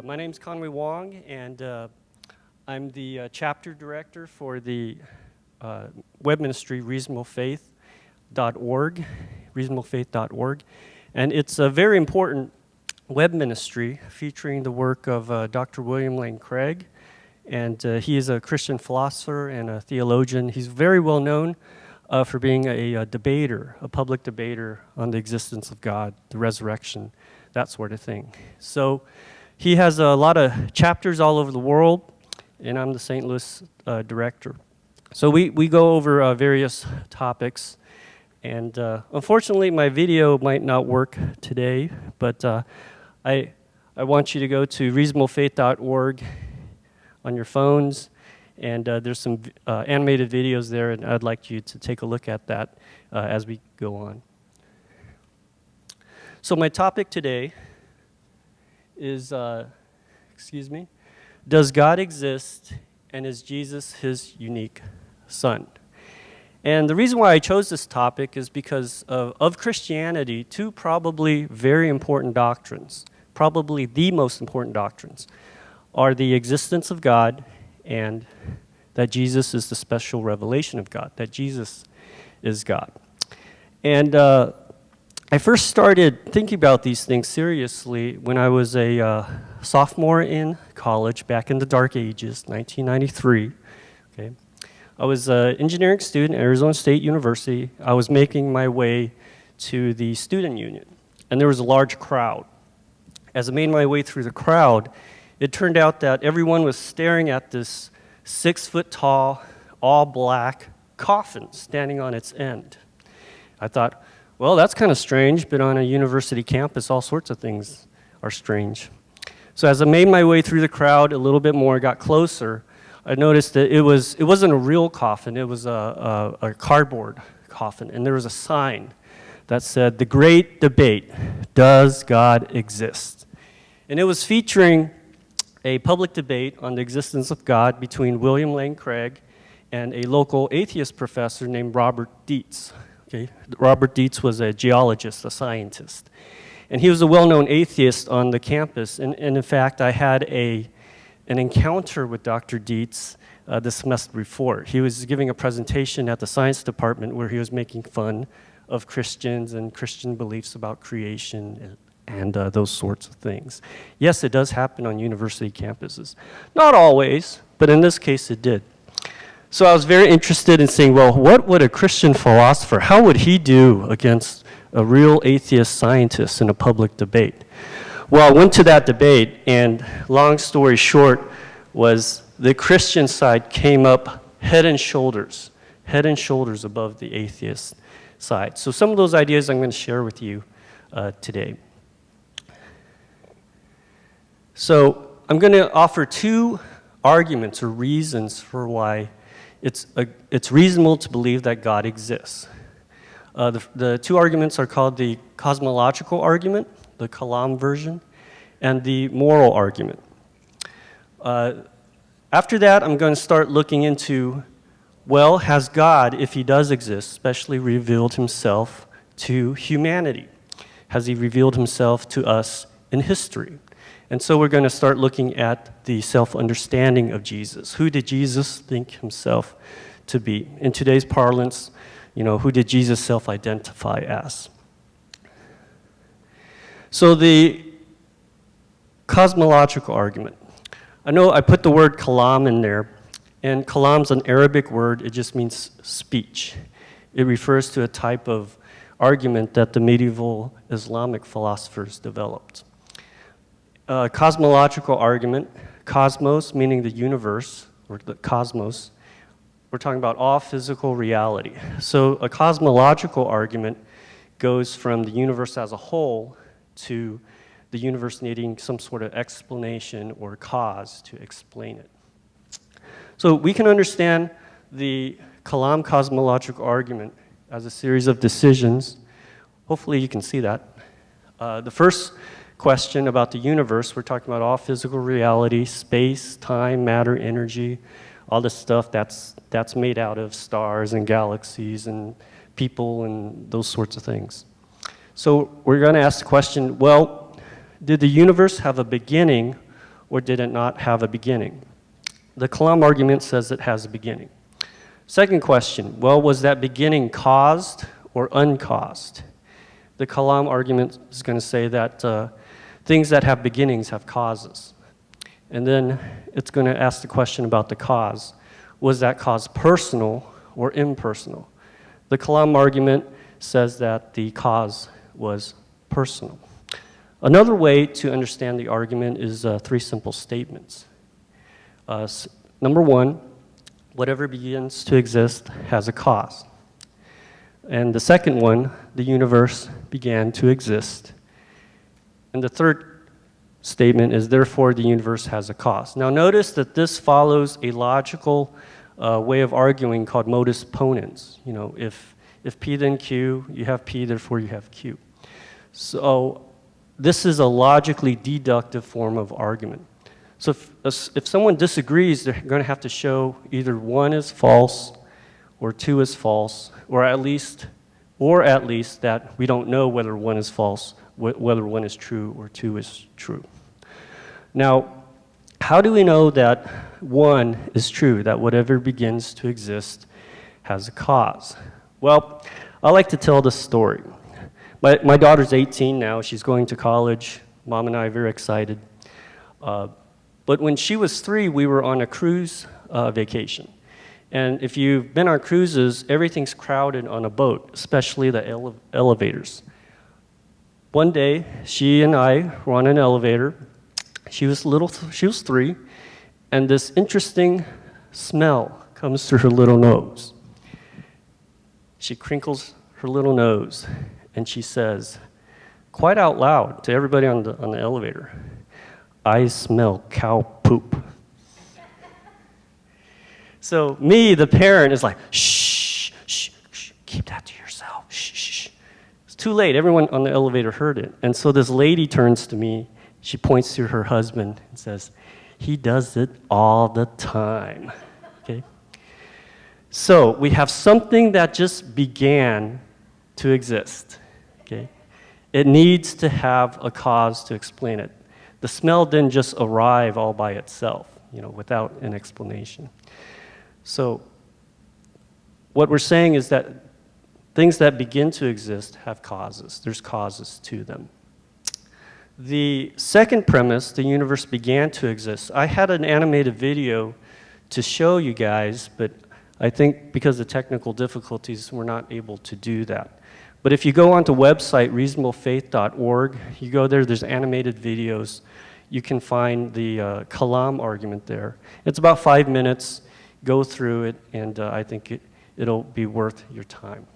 My name's Conway Wong, and I'm the chapter director for the web ministry reasonablefaith.org, reasonablefaith.org. And it's a very important web ministry featuring the work of Dr. William Lane Craig. And he is a Christian philosopher and a theologian. He's very well known for being a debater, a public debater on the existence of God, the resurrection, that sort of thing. So he has a lot of chapters all over the world, and I'm the St. Louis director. So we go over various topics, and unfortunately my video might not work today, but I want you to go to reasonablefaith.org on your phones, and there's some animated videos there, and I'd like you to take a look at that as we go on. So my topic today is, does God exist, and is Jesus his unique son? And the reason why I chose this topic is because of Christianity, two probably very important doctrines, probably the most important doctrines, are the existence of God and that Jesus is the special revelation of God, that Jesus is God. And I first started thinking about these things seriously when I was a sophomore in college back in the dark ages, 1993. Okay. I was an engineering student at Arizona State University. I was making my way to the student union, and there was a large crowd. As I made my way through the crowd, it turned out that everyone was staring at this 6-foot-tall, all-black coffin standing on its end. I thought, well, that's kind of strange, but on a university campus, all sorts of things are strange. So as I made my way through the crowd a little bit more, got closer, I noticed that it wasn't a real coffin, it was a cardboard coffin, and there was a sign that said, "The Great Debate, Does God Exist?" And it was featuring a public debate on the existence of God between William Lane Craig and a local atheist professor named Robert Dietz. Okay. Robert Dietz was a geologist, a scientist. And he was a well-known atheist on the campus. And in fact, I had an encounter with Dr. Dietz the semester before. He was giving a presentation at the science department where he was making fun of Christians and Christian beliefs about creation and those sorts of things. Yes, it does happen on university campuses. Not always, but in this case it did. So I was very interested in seeing, well, what would a Christian philosopher, how would he do against a real atheist scientist in a public debate? Well, I went to that debate, and long story short was the Christian side came up head and shoulders above the atheist side. So some of those ideas I'm going to share with you today. So I'm going to offer two arguments or reasons for why it's reasonable to believe that God exists. The two arguments are called the cosmological argument, the Kalam version, and the moral argument. After that, I'm going to start looking into, well, has God, if he does exist, especially revealed himself to humanity? Has he revealed himself to us in history? And so we're going to start looking at the self-understanding of Jesus. Who did Jesus think himself to be? In today's parlance, who did Jesus self-identify as? So the cosmological argument. I know I put the word kalam in there, and kalam's an Arabic word. It just means speech. It refers to a type of argument that the medieval Islamic philosophers developed. Cosmological argument, cosmos meaning the universe, or the cosmos, we're talking about all physical reality. So a cosmological argument goes from the universe as a whole to the universe needing some sort of explanation or cause to explain it. So we can understand the Kalam cosmological argument as a series of decisions. Hopefully you can see that. The first question about the universe, we're talking about all physical reality, space, time, matter, energy, all this stuff that's made out of stars and galaxies and people and those sorts of things. So we're going to ask the question, well, did the universe have a beginning or did it not have a beginning? The Kalam argument says it has a beginning. Second question, well, was that beginning caused or uncaused? The Kalam argument is going to say that things that have beginnings have causes. And then it's going to ask the question about the cause. Was that cause personal or impersonal? The Kalam argument says that the cause was personal. Another way to understand the argument is three simple statements. Number one, whatever begins to exist has a cause. And the second one, the universe began to exist. And the third statement is, therefore, the universe has a cause. Now, notice that this follows a logical way of arguing called modus ponens. You know, if P then Q, you have P, therefore you have Q. So this is a logically deductive form of argument. So if someone disagrees, they're going to have to show either one is false or two is false, or at least that we don't know whether one is false, whether one is true or two is true. Now, how do we know that one is true, that whatever begins to exist has a cause? Well, I like to tell this story. My daughter's 18 now. She's going to college. Mom and I are very excited. But when she was 3, we were on a cruise vacation. And if you've been on cruises, everything's crowded on a boat, especially the elevators. One day, she and I were on an elevator. She was 3, and this interesting smell comes through her little nose. She crinkles her little nose, and she says, quite out loud to everybody on the elevator, "I smell cow poop." So me, the parent, is like, shh, shh, shh, keep that to yourself, shh, shh. It's too late. Everyone on the elevator heard it. And so this lady turns to me. She points to her husband and says, "He does it all the time." Okay? So we have something that just began to exist. Okay? It needs to have a cause to explain it. The smell didn't just arrive all by itself, without an explanation. So what we're saying is that things that begin to exist have causes. There's causes to them. The second premise, the universe began to exist. I had an animated video to show you guys, but I think because of technical difficulties, we're not able to do that. But if you go onto website reasonablefaith.org, you go there, there's animated videos. You can find the Kalam argument there. It's about 5 minutes. Go through it, and I think it'll be worth your time.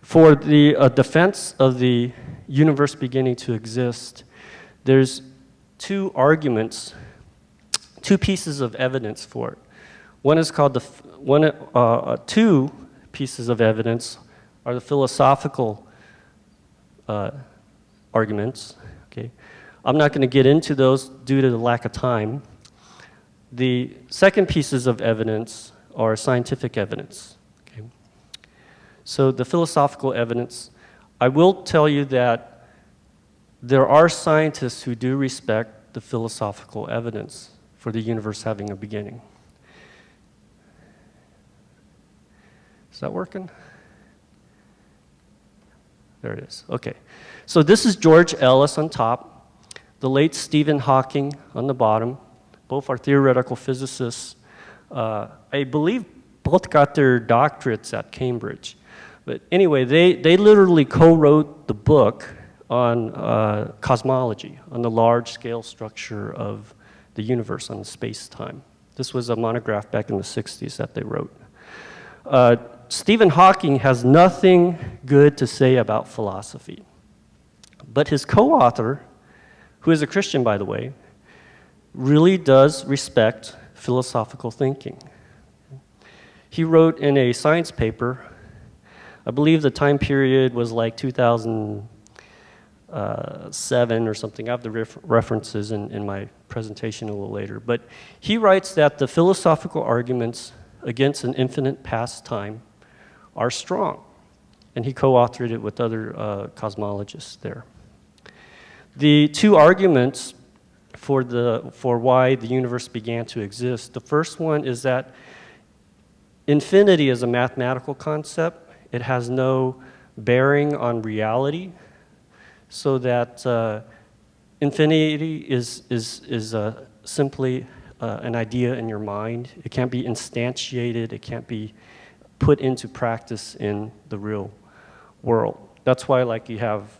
For the defense of the universe beginning to exist, there's two arguments, two pieces of evidence for it. One is called two pieces of evidence are the philosophical arguments. Okay, I'm not going to get into those due to the lack of time. The second pieces of evidence are scientific evidence. Okay? So the philosophical evidence, I will tell you that there are scientists who do respect the philosophical evidence for the universe having a beginning. Is that working? There it is. Okay. So this is George Ellis on top, the late Stephen Hawking on the bottom. Both are theoretical physicists. I believe both got their doctorates at Cambridge. But anyway, they literally co-wrote the book on cosmology, on the large-scale structure of the universe, on space-time. This was a monograph back in the 60s that they wrote. Stephen Hawking has nothing good to say about philosophy. But his co-author, who is a Christian, by the way, really does respect philosophical thinking. He wrote in a science paper, I believe the time period was like 2007 or something. I have the references in my presentation a little later. But he writes that the philosophical arguments against an infinite past time are strong. And he co-authored it with other cosmologists there. The two arguments for why the universe began to exist. The first one is that infinity is a mathematical concept. It has no bearing on reality, so that infinity is simply an idea in your mind. It can't be instantiated. It can't be put into practice in the real world. That's why, like, you have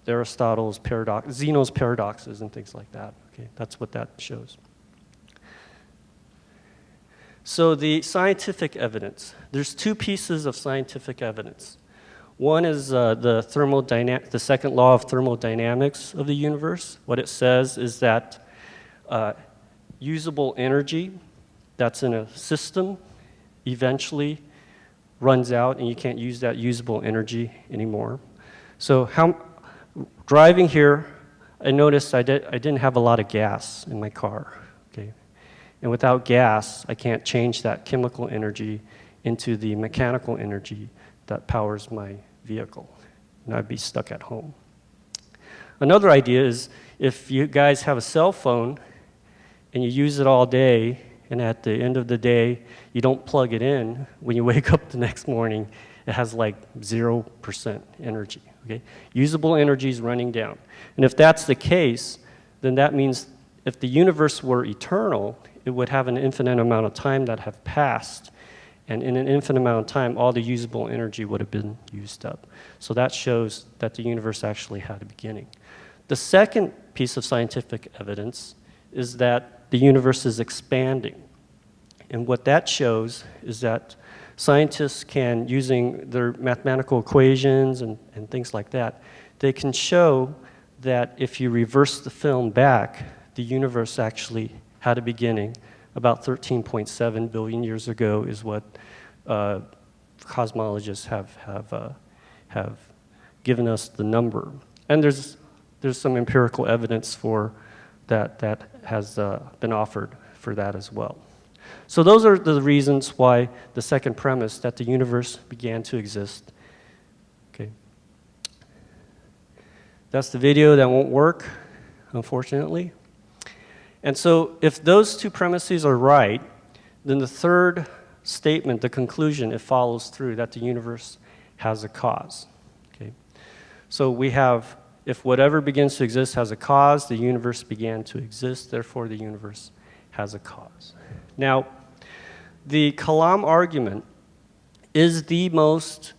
Aristotle's paradox, Zeno's paradoxes, and things like that. Okay, that's what that shows. So the scientific evidence. There's two pieces of scientific evidence. One is the second law of thermodynamics of the universe. What it says is that usable energy that's in a system eventually runs out, and you can't use that usable energy anymore. So driving here, I noticed I didn't have a lot of gas in my car. Okay, and without gas, I can't change that chemical energy into the mechanical energy that powers my vehicle, and I'd be stuck at home. Another idea is if you guys have a cell phone and you use it all day, and at the end of the day, you don't plug it in, when you wake up the next morning, it has like 0% energy. Okay? Usable energy is running down. And if that's the case, then that means if the universe were eternal, it would have an infinite amount of time that have passed. And in an infinite amount of time, all the usable energy would have been used up. So that shows that the universe actually had a beginning. The second piece of scientific evidence is that the universe is expanding. And what that shows is that scientists can, using their mathematical equations and things like that, they can show that if you reverse the film back, the universe actually had a beginning. About 13.7 billion years ago is what cosmologists have given us the number. And there's some empirical evidence for that has been offered for that as well. So those are the reasons why the second premise, that the universe began to exist. Okay. That's the video that won't work, unfortunately. And so if those two premises are right, then the third statement, the conclusion, it follows through that the universe has a cause. Okay? So we have, if whatever begins to exist has a cause, the universe began to exist, therefore the universe has a cause. Now, the Kalam argument is the most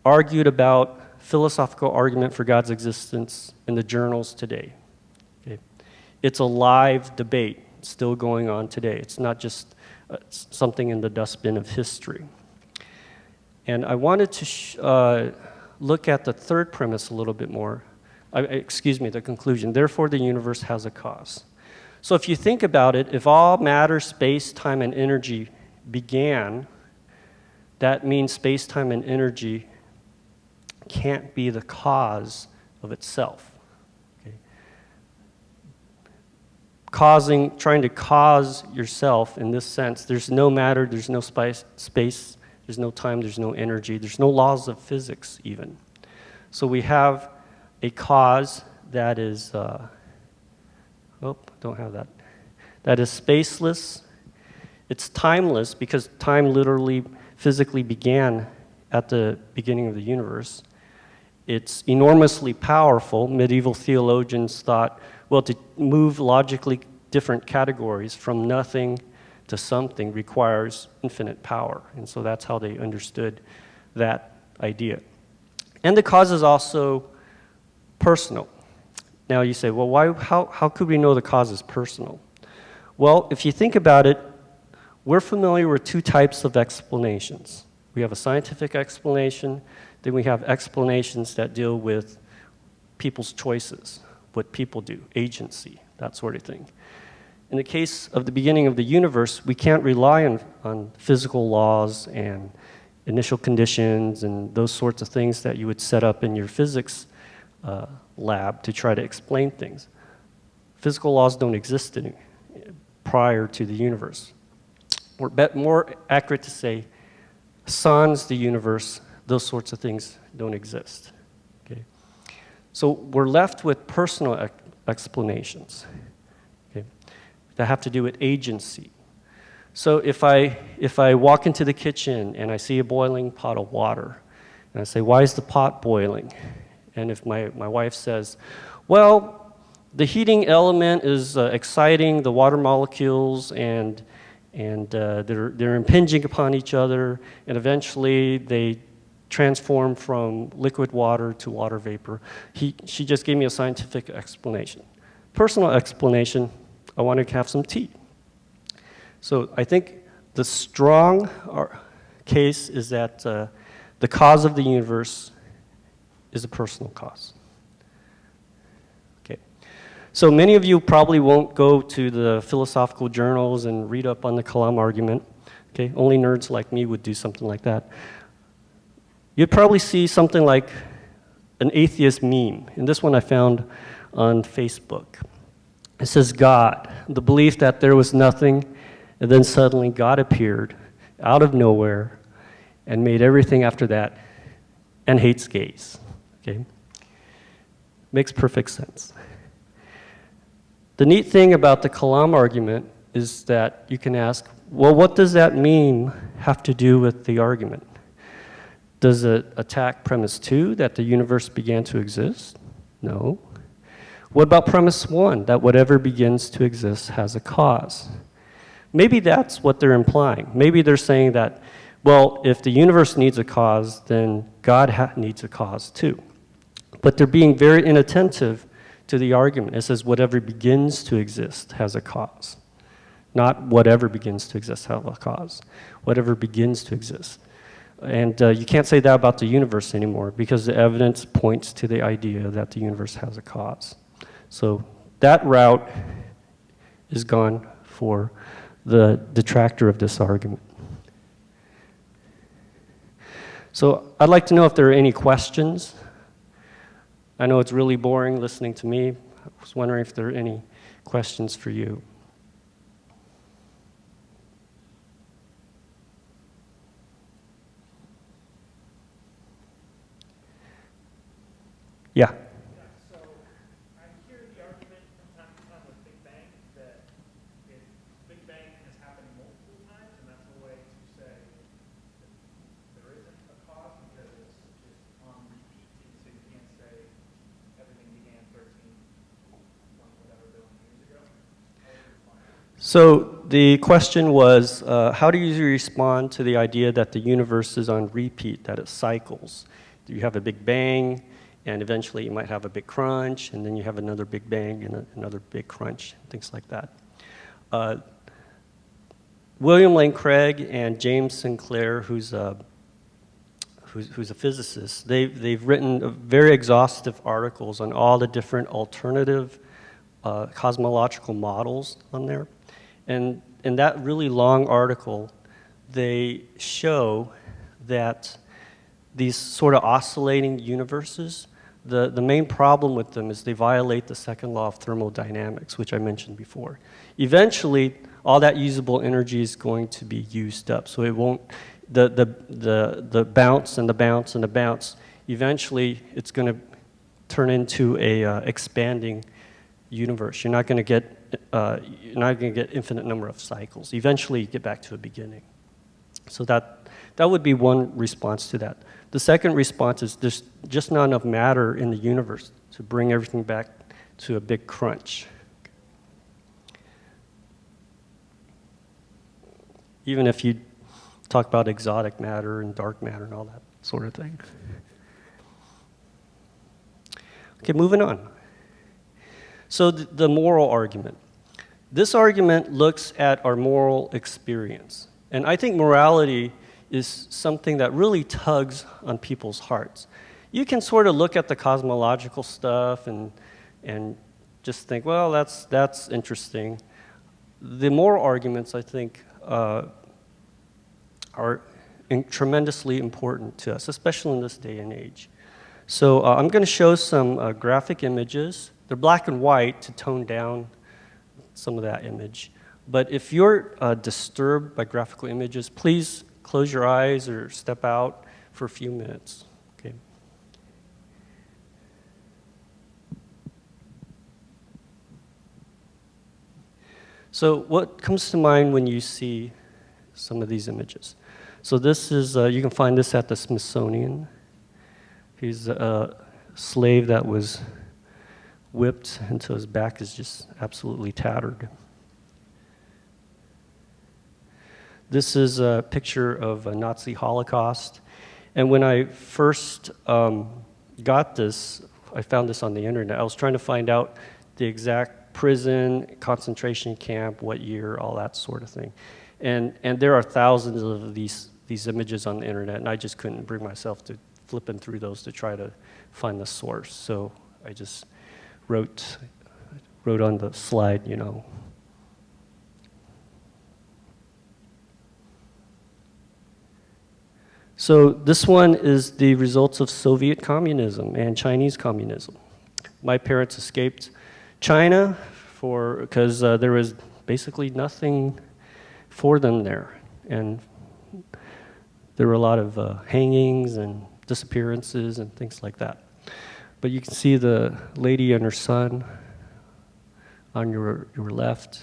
argued about philosophical argument for God's existence in the journals today. It's a live debate still going on today. It's not just something in the dustbin of history. And I wanted to look at the third premise a little bit more. The conclusion. Therefore, the universe has a cause. So if you think about it, if all matter, space, time, and energy began, that means space, time, and energy can't be the cause of itself. Trying to cause yourself in this sense, there's no matter, there's no space, there's no time, there's no energy, there's no laws of physics even. So we have a cause that is, don't have that. That is spaceless. It's timeless because time literally, physically began at the beginning of the universe. It's enormously powerful. Medieval theologians thought, well, to move logically different categories from nothing to something requires infinite power. And so that's how they understood that idea. And the cause is also personal. Now you say, well, how could we know the cause is personal? Well, if you think about it, we're familiar with two types of explanations. We have a scientific explanation, then we have explanations that deal with people's choices, what people do, agency, that sort of thing. In the case of the beginning of the universe, we can't rely on physical laws and initial conditions and those sorts of things that you would set up in your physics lab to try to explain things. Physical laws don't exist prior to the universe. Or more accurate to say, sans the universe, those sorts of things don't exist. Okay? So we're left with personal explanations, okay, that have to do with agency. So if I walk into the kitchen and I see a boiling pot of water, and I say, why is the pot boiling? And if my wife says, well, the heating element is exciting the water molecules, and they're impinging upon each other, and eventually they transform from liquid water to water vapor. She just gave me a scientific explanation. Personal explanation, I wanted to have some tea. So I think the strong case is that the cause of the universe is a personal cause. Okay. So many of you probably won't go to the philosophical journals and read up on the Kalam argument. Okay. Only nerds like me would do something like that. You'd probably see something like an atheist meme, and this one I found on Facebook. It says, God, the belief that there was nothing, and then suddenly God appeared out of nowhere and made everything after that, and hates gays. Okay? Makes perfect sense. The neat thing about the Kalam argument is that you can ask, well, what does that meme have to do with the argument? Does it attack premise 2, that the universe began to exist? No. What about premise 1, that whatever begins to exist has a cause? Maybe that's what they're implying. Maybe they're saying that, well, if the universe needs a cause, then God needs a cause too. But they're being very inattentive to the argument. It says whatever begins to exist has a cause. Not whatever begins to exist has a cause. Whatever begins to exist. And you can't say that about the universe anymore because the evidence points to the idea that the universe has a cause. So that route is gone for the detractor of this argument. So I'd like to know if there are any questions. I know it's really boring listening to me. I was wondering if there are any questions for you. Yeah. So I hear the argument from time to time with Big Bang that if Big Bang has happened multiple times, and that's a way to say that there isn't a cause because it's just on repeat. So you can't say everything began 13 point whatever billion years ago. So the question was, how do you respond to the idea that the universe is on repeat, that it cycles? Do you have a Big Bang? And eventually you might have a big crunch, and then you have another big bang and another big crunch, things like that. William Lane Craig and James Sinclair, who's a physicist, they've written very exhaustive articles on all the different alternative cosmological models on there. And in that really long article, they show that these sort of oscillating universes, the main problem with them is they violate the second law of thermodynamics, which I mentioned before. Eventually, all that usable energy is going to be used up. So it won't, the bounce and the bounce and the bounce, eventually it's going to turn into a expanding universe. You're not going to get infinite number of cycles. Eventually you get back to a beginning. So that would be one response to that. The second response is there's just not enough matter in the universe to bring everything back to a big crunch. Even if you talk about exotic matter and dark matter and all that sort of thing. Okay, moving on. So the moral argument. This argument looks at our moral experience. And I think morality is something that really tugs on people's hearts. You can sort of look at the cosmological stuff and just think, well, that's interesting. The moral arguments, I think, are tremendously important to us, especially in this day and age. So I'm going to show some graphic images. They're black and white to tone down some of that image. But if you're disturbed by graphical images, please close your eyes or step out for a few minutes. Okay. So what comes to mind when you see some of these images? So this is, you can find this at the Smithsonian. He's a slave that was whipped until his back is just absolutely tattered. This is a picture of a Nazi Holocaust. And when I first got this, I found this on the internet. I was trying to find out the exact prison, concentration camp, what year, all that sort of thing. And there are thousands of these images on the internet, and I just couldn't bring myself to flipping through those to try to find the source. So I just wrote on the slide, you know. So this one is the results of Soviet communism and Chinese communism. My parents escaped China because there was basically nothing for them there. And there were a lot of hangings and disappearances and things like that. But you can see the lady and her son on your left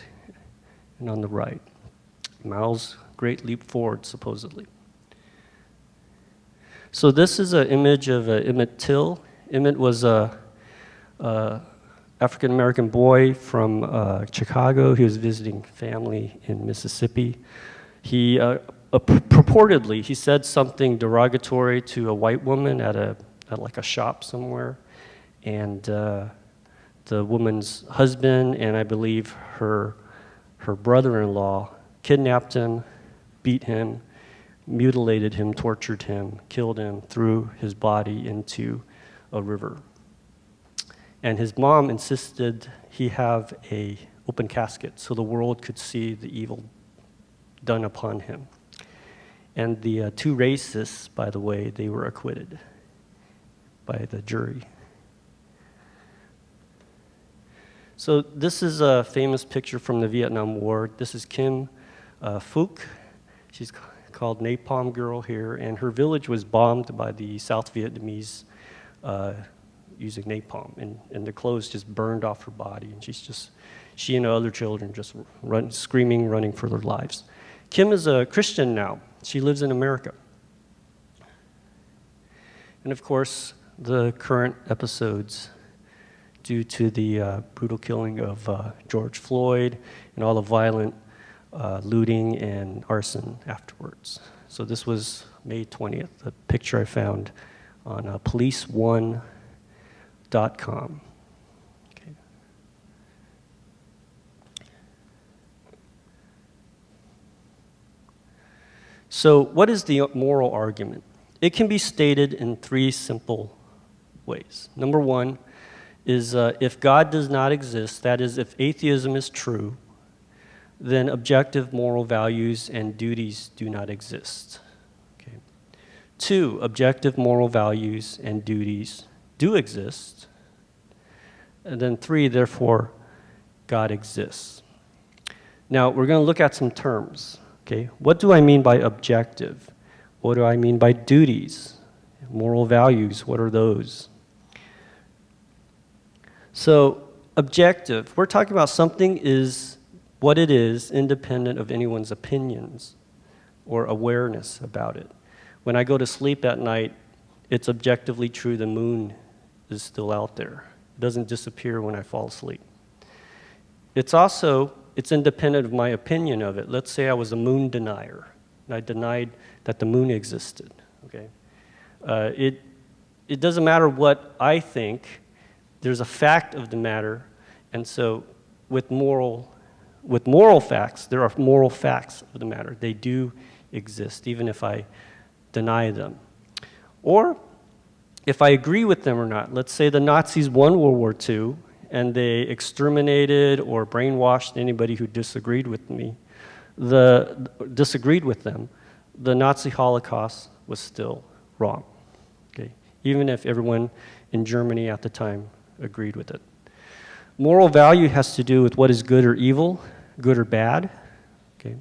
and on the right. Mao's Great Leap Forward, supposedly. So this is an image of Emmett Till. Emmett was a African-American boy from Chicago. He was visiting family in Mississippi. He purportedly, he said something derogatory to a white woman at like a shop somewhere, and the woman's husband and I believe her brother-in-law kidnapped him, beat him, mutilated him, tortured him, killed him, threw his body into a river. And his mom insisted he have an open casket so the world could see the evil done upon him. And the two racists, by the way, they were acquitted by the jury. So this is a famous picture from the Vietnam War. This is Kim Phuc. She's called Napalm Girl here, and her village was bombed by the South Vietnamese using napalm, and the clothes just burned off her body, and she and the other children just screaming, running for their lives. Kim is a Christian now. She lives in America. And of course, the current episodes due to the brutal killing of George Floyd and all the violent looting and arson afterwards. So this was May 20th, a picture I found on police1.com. Okay. So what is the moral argument? It can be stated in three simple ways. Number one is if God does not exist, that is, if atheism is true, then objective moral values and duties do not exist. Okay. Two, objective moral values and duties do exist. And then three, therefore, God exists. Now, we're going to look at some terms. Okay. What do I mean by objective? What do I mean by duties? Moral values, what are those? So, objective, we're talking about something is what it is, independent of anyone's opinions or awareness about it. When I go to sleep at night, it's objectively true the moon is still out there. It doesn't disappear when I fall asleep. It's independent of my opinion of it. Let's say I was a moon denier, and I denied that the moon existed. Okay, it doesn't matter what I think. There's a fact of the matter, and so with moral facts, there are moral facts of the matter. They do exist, even if I deny them. Or if I agree with them or not. Let's say the Nazis won World War II, and they exterminated or brainwashed anybody who disagreed with them. The Nazi Holocaust was still wrong. Okay? Even if everyone in Germany at the time agreed with it. Moral value has to do with what is good or evil, good or bad. Okay?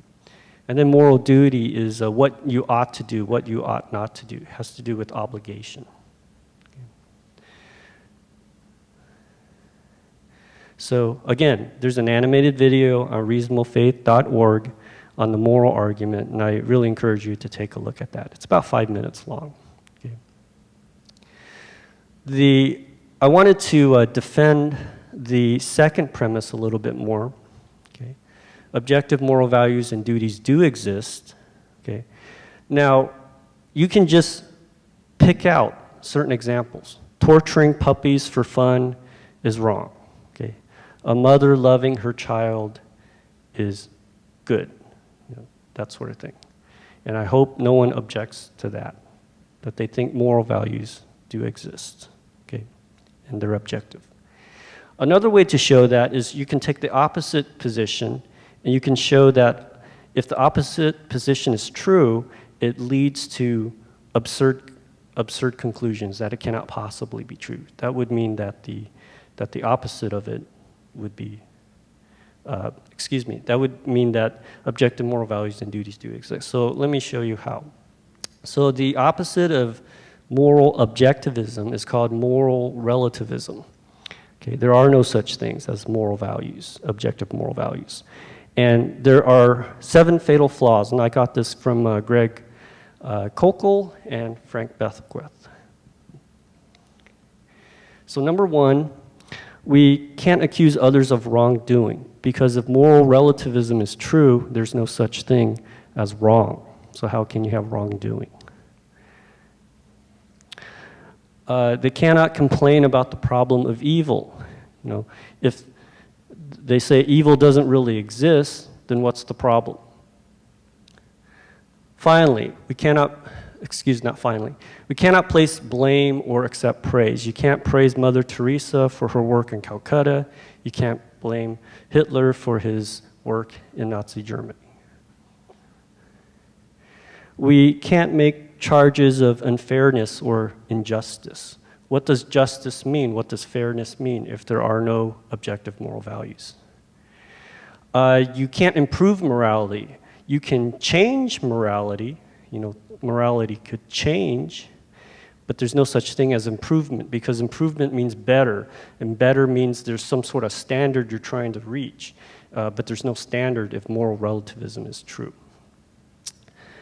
And then moral duty is what you ought to do, what you ought not to do. It has to do with obligation. Okay? So again, there's an animated video on reasonablefaith.org on the moral argument, and I really encourage you to take a look at that. It's about 5 minutes long. Okay. I wanted to defend the second premise a little bit more. Okay. Objective moral values and duties do exist. Okay. Now, you can just pick out certain examples. Torturing puppies for fun is wrong. Okay. A mother loving her child is good. You know, that sort of thing. And I hope no one objects to that they think moral values do exist. Okay. And they're objective. Another way to show that is you can take the opposite position, and you can show that if the opposite position is true, it leads to absurd conclusions, that it cannot possibly be true. That would mean that the opposite of it would be, that would mean that objective moral values and duties do exist. So let me show you how. So the opposite of moral objectivism is called moral relativism. Okay, there are no such things as moral values, objective moral values. And there are 7 fatal flaws, and I got this from Greg Kokel and Frank Beckwith. So number 1, we can't accuse others of wrongdoing, because if moral relativism is true, there's no such thing as wrong. So how can you have wrongdoing? They cannot complain about the problem of evil. You know, if they say evil doesn't really exist, then what's the problem? Finally, we cannot place blame or accept praise. You can't praise Mother Teresa for her work in Calcutta. You can't blame Hitler for his work in Nazi Germany. We can't make charges of unfairness or injustice. What does justice mean? What does fairness mean if there are no objective moral values? You can't improve morality. You can change morality. You know, morality could change, but there's no such thing as improvement, because improvement means better, and better means there's some sort of standard you're trying to reach, but there's no standard if moral relativism is true.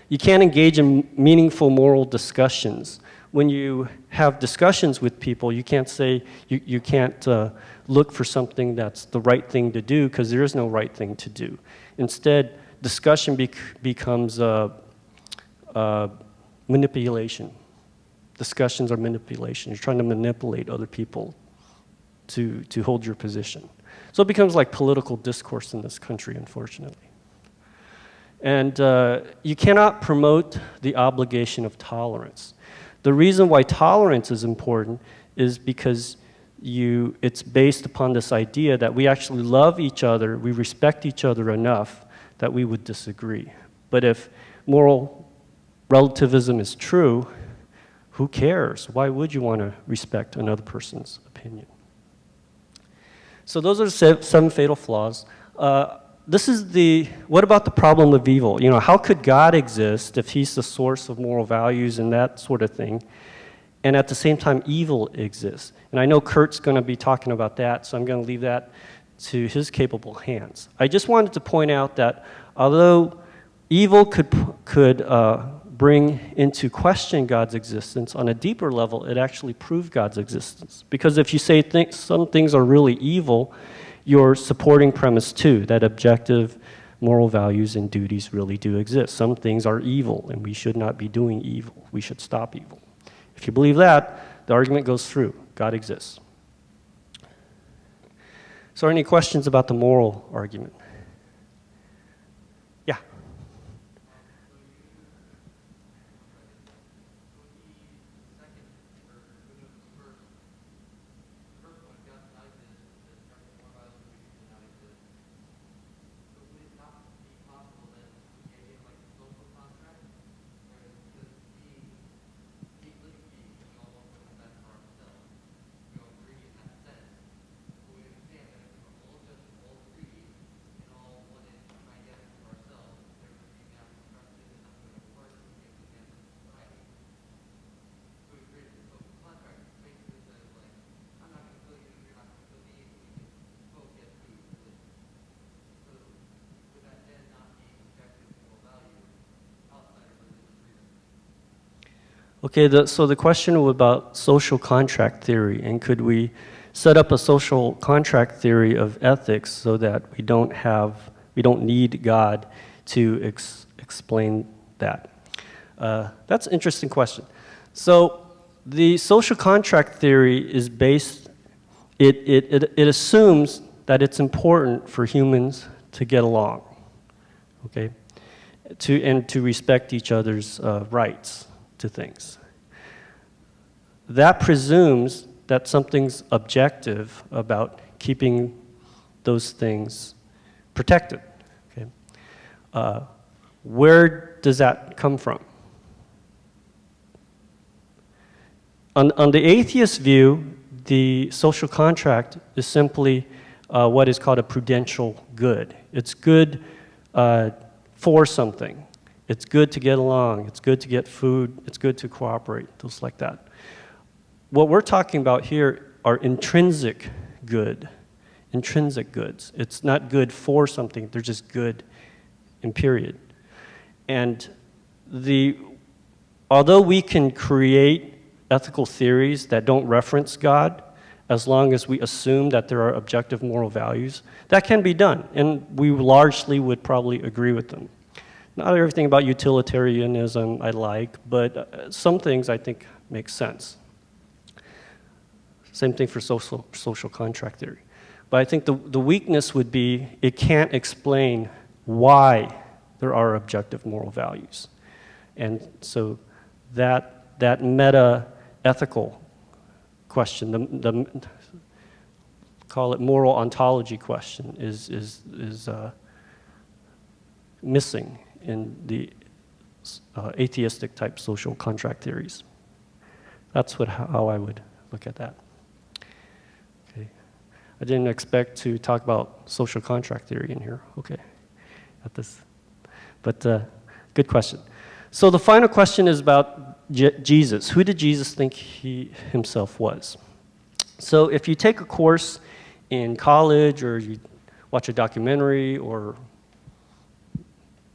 You can't engage in meaningful moral discussions. When you have discussions with people, you can't say, you can't look for something that's the right thing to do, because there is no right thing to do. Instead, discussion becomes manipulation. Discussions are manipulation. You're trying to manipulate other people to hold your position. So it becomes like political discourse in this country, unfortunately. And you cannot promote the obligation of tolerance. The reason why tolerance is important is because it's based upon this idea that we actually love each other, we respect each other enough that we would disagree. But if moral relativism is true, who cares? Why would you want to respect another person's opinion? So those are 7 fatal flaws. What about the problem of evil? You know, how could God exist if he's the source of moral values and that sort of thing, and at the same time evil exists? And I know Kurt's going to be talking about that, so I'm going to leave that to his capable hands. I just wanted to point out that although evil could bring into question God's existence, on a deeper level, it actually proved God's existence. Because if you say some things are really evil, you're supporting premise 2, that objective moral values and duties really do exist. Some things are evil, and we should not be doing evil. We should stop evil. If you believe that, the argument goes through. God exists. So, any questions about the moral argument? Yeah. Okay, so the question was about social contract theory, and could we set up a social contract theory of ethics so that we don't need God to explain that? That's an interesting question. So the social contract theory is based, it assumes that it's important for humans to get along, okay, and to respect each other's rights to things. That presumes that something's objective about keeping those things protected. Okay? Where does that come from? On the atheist view, the social contract is simply what is called a prudential good. It's good for something. It's good to get along. It's good to get food. It's good to cooperate, those like that. What we're talking about here are intrinsic goods. It's not good for something. They're just good in period. And although we can create ethical theories that don't reference God, as long as we assume that there are objective moral values, that can be done, and we largely would probably agree with them. Not everything about utilitarianism I like, but some things I think make sense. Same thing for social contract theory. But I think the weakness would be it can't explain why there are objective moral values. And so that meta-ethical question, call it moral ontology question, is missing in the atheistic type social contract theories. That's how I would look at that. Okay, I didn't expect to talk about social contract theory in here. Okay, at this, but good question. So the final question is about Jesus. Who did Jesus think he himself was? So if you take a course in college, or you watch a documentary, or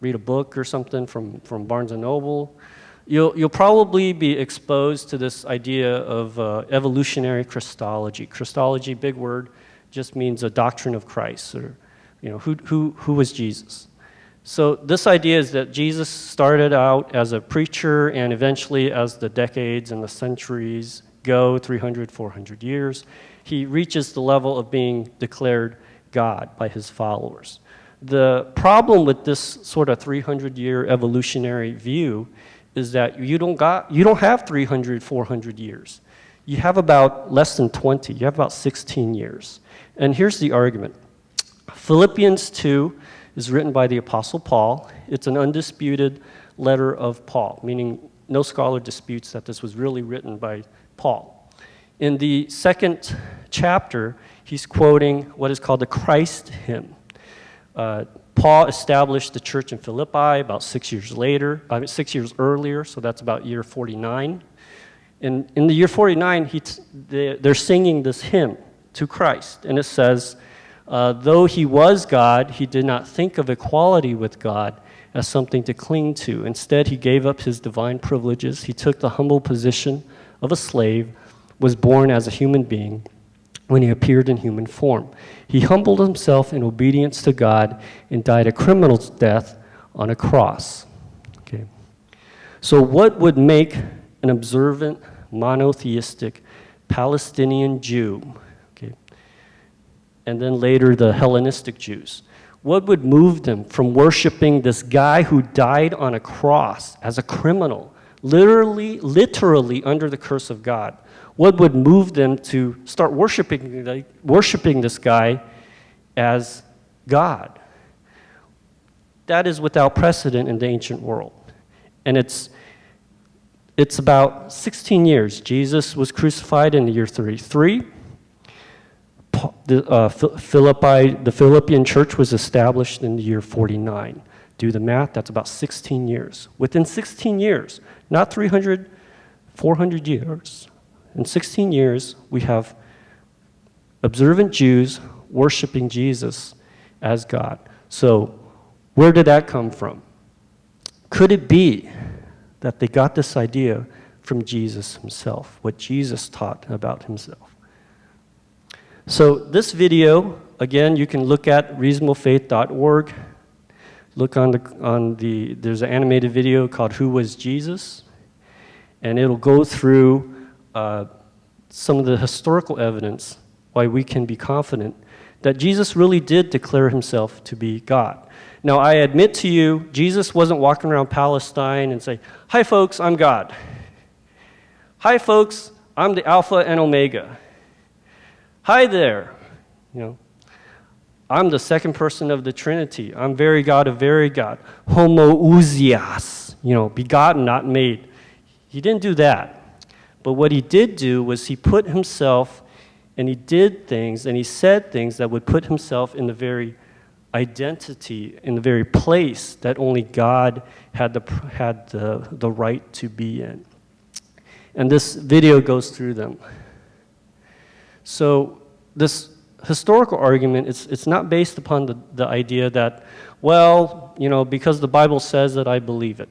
read a book or something from Barnes & Noble, you'll probably be exposed to this idea of evolutionary Christology. Christology, big word, just means a doctrine of Christ, or who was Jesus? So this idea is that Jesus started out as a preacher, and eventually, as the decades and the centuries go, 300, 400 years, he reaches the level of being declared God by his followers. The problem with this sort of 300-year evolutionary view is that you don't have 300, 400 years. You have about less than 20. You have about 16 years. And here's the argument. Philippians 2 is written by the Apostle Paul. It's an undisputed letter of Paul, meaning no scholar disputes that this was really written by Paul. In the second chapter, he's quoting what is called the Christ hymn. Paul established the church in Philippi about 6 years earlier, so that's about year 49. And in the year 49, they're singing this hymn to Christ, and it says, though he was God, he did not think of equality with God as something to cling to. Instead, he gave up his divine privileges. He took the humble position of a slave, was born as a human being when he appeared in human form. He humbled himself in obedience to God and died a criminal's death on a cross. Okay. So what would make an observant, monotheistic Palestinian Jew, okay, and then later the Hellenistic Jews, what would move them from worshiping this guy who died on a cross as a criminal, literally under the curse of God? What would move them to start worshiping this guy as God? That is without precedent in the ancient world. And it's about 16 years. Jesus was crucified in the year 33. The Philippian church was established in the year 49. Do the math, that's about 16 years. Within 16 years, not 300, 400 years, in 16 years, we have observant Jews worshiping Jesus as God. So, where did that come from? Could it be that they got this idea from Jesus himself, what Jesus taught about himself. So this video, again, you can look at reasonablefaith.org. Look there's an animated video called Who Was Jesus? And it'll go through some of the historical evidence why we can be confident that Jesus really did declare himself to be God. Now, I admit to you, Jesus wasn't walking around Palestine and saying, "Hi, folks, I'm God. Hi, folks, I'm the Alpha and Omega. Hi there, I'm the second person of the Trinity. I'm very God of very God. Homoousios, begotten, not made." He didn't do that. But what he did do was he put himself, and he did things, and he said things that would put himself in the very identity, in the very place that only God had the right to be in. And this video goes through them. So this historical argument, it's not based upon the idea that, well, because the Bible says that, I believe it.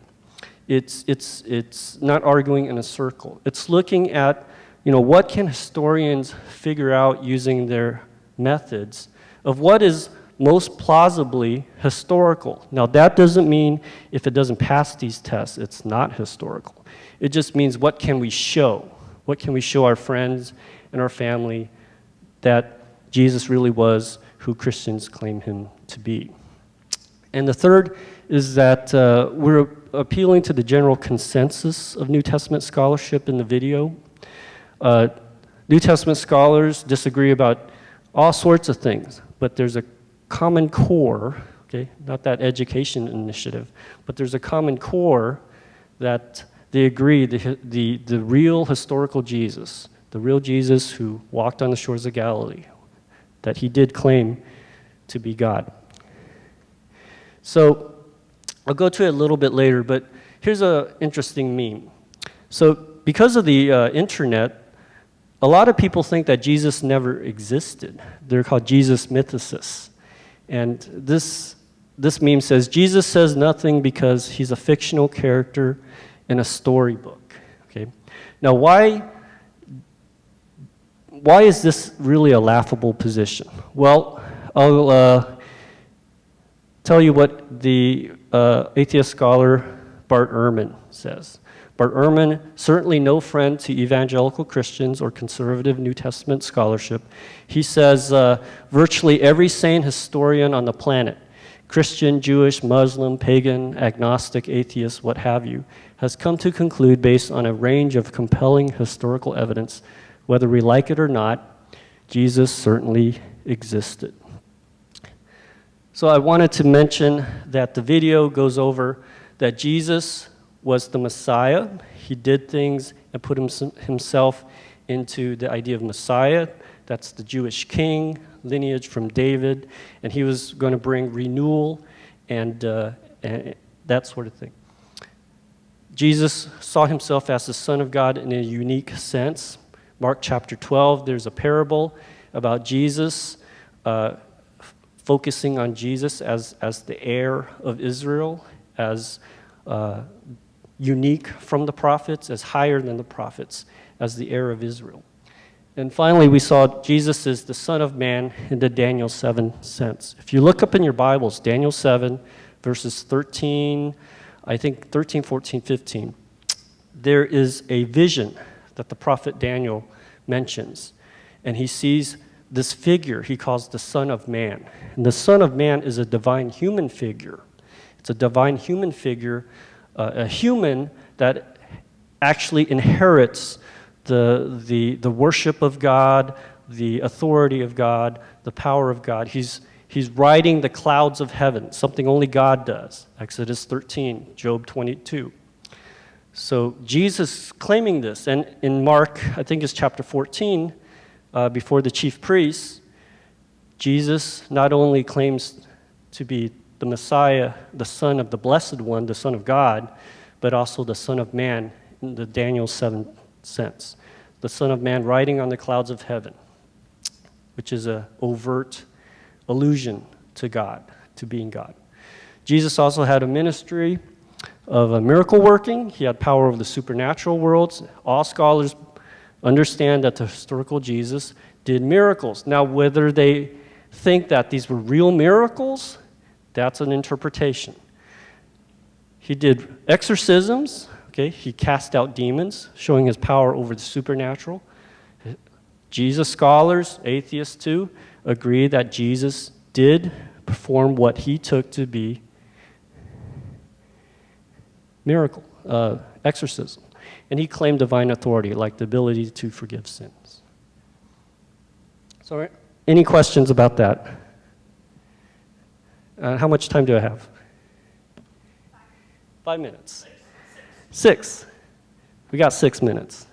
It's not arguing in a circle. It's looking at, what can historians figure out using their methods of what is most plausibly historical. Now, that doesn't mean if it doesn't pass these tests, it's not historical. It just means what can we show? What can we show our friends and our family that Jesus really was who Christians claim him to be? And the third is that we're appealing to the general consensus of New Testament scholarship in the video. New Testament scholars disagree about all sorts of things, but there's a common core, okay, not that education initiative, but there's a common core that they agree the real historical Jesus, the real Jesus who walked on the shores of Galilee, that he did claim to be God. So I'll go to it a little bit later, but here's an interesting meme. So because of the internet, a lot of people think that Jesus never existed. They're called Jesus mythicists. And this meme says, Jesus says nothing because he's a fictional character in a storybook. Okay. Now, why is this really a laughable position? Well, I'll tell you what the atheist scholar Bart Ehrman says. Bart Ehrman, certainly no friend to evangelical Christians or conservative New Testament scholarship. He says virtually every sane historian on the planet, Christian, Jewish, Muslim, pagan, agnostic, atheist, what have you, has come to conclude based on a range of compelling historical evidence, whether we like it or not, Jesus certainly existed. So I wanted to mention that the video goes over that Jesus was the Messiah. He did things and put himself into the idea of Messiah. That's the Jewish king, lineage from David, and he was going to bring renewal and that sort of thing. Jesus saw himself as the Son of God in a unique sense. Mark chapter 12, there's a parable about Jesus, focusing on Jesus as the heir of Israel, as unique from the prophets, as higher than the prophets, as the heir of Israel. And finally, we saw Jesus as the Son of Man in the Daniel 7 sense. If you look up in your Bibles, Daniel 7, verses 13, 14, 15, there is a vision that the prophet Daniel mentions. And he sees this figure he calls the Son of Man. And the Son of Man is a divine human figure. It's a divine human figure, a human that actually inherits the worship of God, the authority of God, the power of God. He's riding the clouds of heaven, something only God does. Exodus 13, Job 22. So Jesus claiming this, and in Mark, I think it's chapter 14, before the chief priests, Jesus not only claims to be the Messiah, the Son of the Blessed One, the Son of God, but also the Son of Man in the Daniel 7 sense. The Son of Man riding on the clouds of heaven, which is an overt allusion to God, to being God. Jesus also had a ministry. of a miracle working. He had power over the supernatural worlds. All scholars understand that the historical Jesus did miracles. Now, whether they think that these were real miracles, that's an interpretation. He did exorcisms. Okay, he cast out demons, showing his power over the supernatural. Jesus scholars, atheists too, agree that Jesus did perform what he took to be miracle, exorcism. And he claimed divine authority, like the ability to forgive sins. So, any questions about that? How much time do I have? 5 minutes. 6. We got 6 minutes.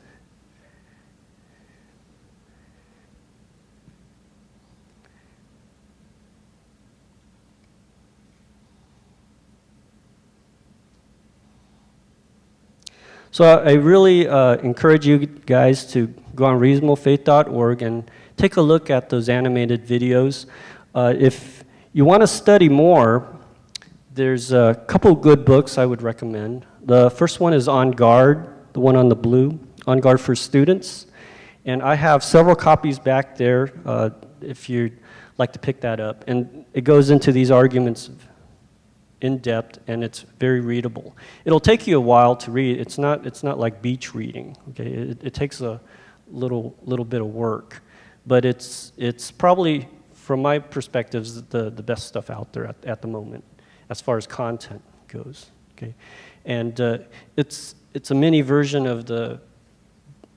So I really encourage you guys to go on reasonablefaith.org and take a look at those animated videos. If you want to study more, there's a couple good books I would recommend. The first one is On Guard, the one on the blue, On Guard for Students. And I have several copies back there if you'd like to pick that up. And it goes into these arguments in depth, and it's very readable. It'll take you a while to read. It's not like beach reading. Okay, it takes a little bit of work, but it's probably, from my perspectives, the best stuff out there at the moment as far as content goes. Okay, and it's a mini version of the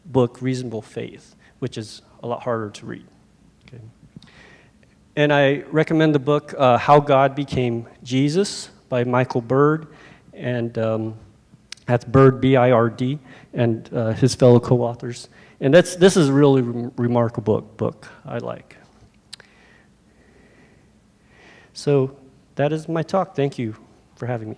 book Reasonable Faith, which is a lot harder to read. Okay. And I recommend the book How God Became Jesus by Michael Bird, and that's Bird, B-I-R-D, and his fellow co-authors. And this is a really remarkable book I like. So that is my talk. Thank you for having me.